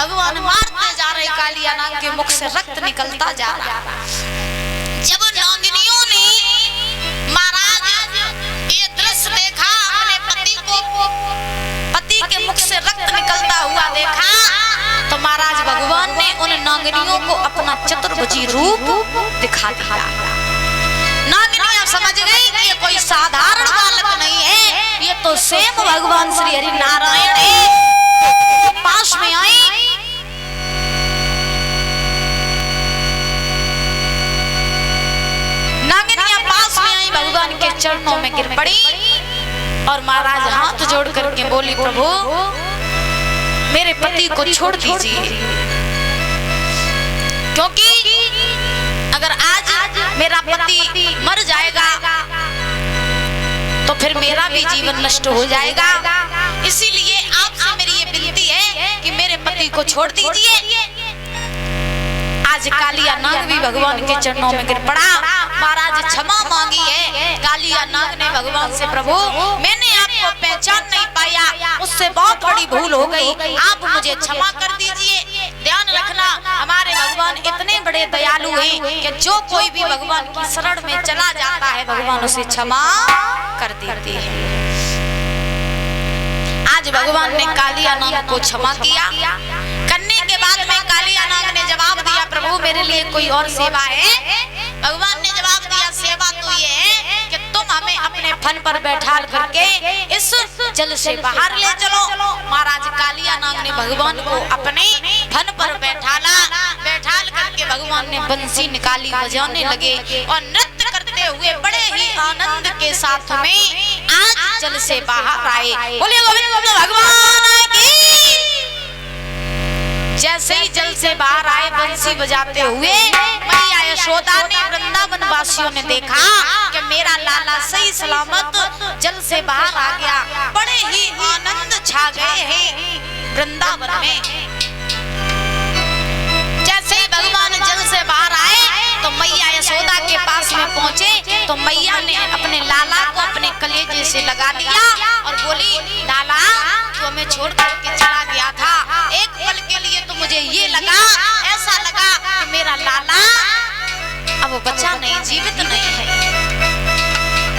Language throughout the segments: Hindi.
भगवान मारते जा रहे, कालिया नाग के मुख से रक्त निकलता जा रहा। जब नागिनियों ने महाराज ये दृश्य देखा, अपने पति के मुख से रक्त निकलता हुआ देखा, तो महाराज भगवान ने उन नागिनियों को अपना चतुर्भुजी रूप दिखा दिया। नागिनियां समझ गई कि ये कोई साधारण बालक नहीं है, ये तो स्वयं भगवान श्री हरि नारायण है। पास में आई, नागिनियां पास में आई, भगवान के चरणों में गिर पड़ी और महाराज हाथ जोड़ करके बोली, प्रभु मेरे पति को छोड़ दीजिए, क्योंकि अगर आज मेरा पति मर जाएगा तो फिर मेरा भी जीवन नष्ट हो जाएगा। इसीलिए आपसे मेरी ये विनती है कि मेरे पति को छोड़ दीजिए। आज कालिया नाग भी भगवान के चरणों में गिर पड़ा, महाराज क्षमा मांगी है। कालिया नाग ने भगवान से, प्रभु मैंने आपको पहचान नहीं पाया, उससे बहुत बड़ी भूल हो गई, आप मुझे क्षमा कर दीजिए। ध्यान रखना, हमारे भगवान इतने बड़े दयालु हैं कि जो कोई भी भगवान की शरण में चला जाता है, भगवान उसे क्षमा कर देते हैं। आज भगवान ने कालिया नाग को क्षमा किया। करने के बाद में कालिया नाग ने जवाब दिया, प्रभु मेरे लिए कोई और सेवा है? भगवान ने जवाब दिया, सेवा तो ये है कि तुम हमें अपने फन पर बैठा करके इस जल से बाहर ले चलो। महाराज कालिया नाग ने भगवान को अपने फन पर बैठाल करके भगवान ने बंसी निकाली, बजाने लगे और नृत्य करते हुए बड़े ही आनंद के साथ में आज जल से बाहर आए। बोलिए गोविंद भगवान की। जैसे ही जल से बाहर आए बंसी बजाते हुए, मैया यशोदा ने वृंदावन वासियों ने देखा कि मेरा लाला सही सलामत जल से बाहर आ गया। बड़े ही आनंद छा गए हैं वृंदावन में। जैसे ही भगवान जल से बाहर आए तो मैया यशोदा के पास में पहुंचे तो मैया ने अपने लाला को अपने कलेजे से लगा लिया और बोली, लाला तो हमें छोड़ करके चला गया था, एक पल के लिए तो मुझे ये लगा, ऐसा लगा कि मेरा लाला अब बचा नहीं, जीवित नहीं है।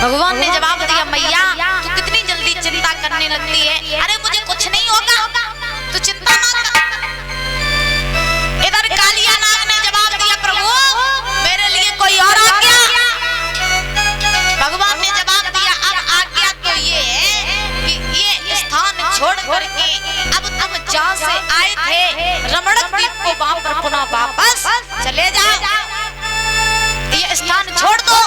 भगवान ने जवाब दिया, मैया तू कितनी जल्दी चिंता करने लगती है, अरे मुझे कुछ नहीं होगा, तू चिंता मत कर। इधर कालिया नाग ने जवाब दिया, प्रभु मेरे लिए कोई और आ गया। भगवान ने जवाब दिया, अब आज्ञा तो ये है कि ये स्थान छोड़ करके अब तुम जहाँ से आए थे रमणक द्वीप को वहाँ पर पुनः वापस चले जाओ। ये स्थान छोड़ दो,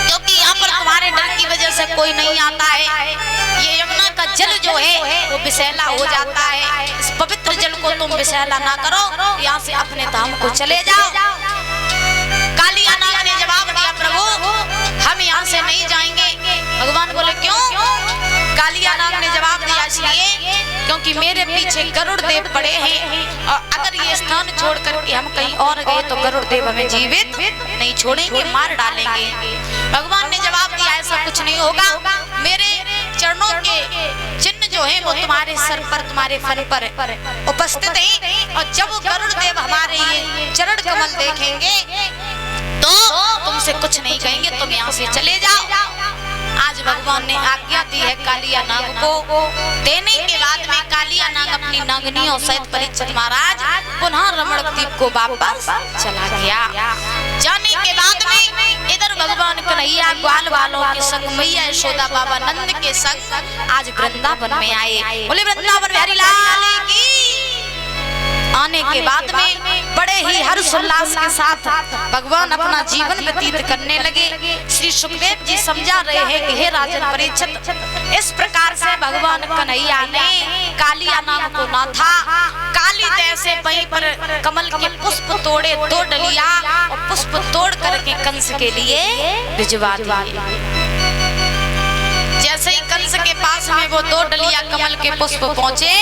क्योंकि यहाँ पर तुम्हारे डर की वजह से कोई नहीं आता है। ये यमुना का जल जो है वो विषैला हो जाता है, इस पवित्र जल को तुम विषैला ना करो, यहाँ से अपने धाम को चले जाओ। कालिया नाग ने जवाब दिया, प्रभु हम यहाँ से नहीं जाएंगे। भगवान बोले, क्यों? कालिया नाग ने जवाब दिया, इसलिए क्योंकि मेरे पीछे गरुड़ देव पड़े हैं और अगर ये स्थान छोड़ करके हम कहीं और गए तो गरुड़ देव हमें जीवित नहीं छोड़ेंगे, मार डालेंगे। भगवान ने जवाब दिया, ऐसा कुछ नहीं होगा, मेरे चरणों के चिन्ह जो है वो तुम्हारे सर पर, तुम्हारे फन पर उपस्थित है और जब गरुड़ देव हमारे ये चरण कमल देखेंगे तो तुमसे कुछ नहीं कहेंगे, तुम यहाँ से चले जाओ। आज भगवान ने आज्ञा दी है कालिया नाग को। देने के बाद में कालिया नाग अपनी नागिनियों सहित परीक्षित महाराज पुनः रमणक द्वीप को वापस चला गया। जाने के बाद में इधर भगवान कन्हैया ग्वाल वालों के संग मैया यशोदा बाबा नंद के संग आज वृंदावन में आए। बोले वृंदावन बिहारी लाल की। आने के बाद में बड़े ही हर्ष उल्लास के साथ भगवान अपना जीवन व्यतीत करने लगे। श्री सुखदेव जी समझा रहे हैं कि हे राजन परीक्षित, इस प्रकार से भगवान कन्हैया ने कालिया नाग को ना था, काली देव से वहीं पर कमल के पुष्प तोड़े, 2 डलिया और पुष्प तोड़ करके कंस के लिए भिजवा दिए। जैसे ही कंस के पास में वो 2 डलिया कमल के पुष्प पहुँचे,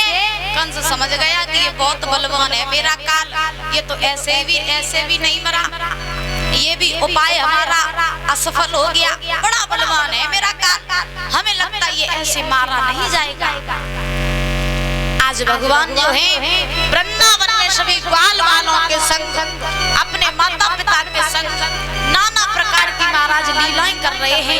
कंस समझ गया कि ये बहुत बलवान है, मेरा काल ये तो ऐसे भी नहीं मरा, ये भी उपाय हमारा असफल हो गया, बड़ा बलवान है मेरा काल, हमें लगता है ये ऐसे मारा नहीं जाएगा। आज भगवान जो है वृंदावन में सभी ग्वाल वालों के संग अपने माता पिता के संग नाना प्रकार की महाराज लीलाएं कर रहे हैं।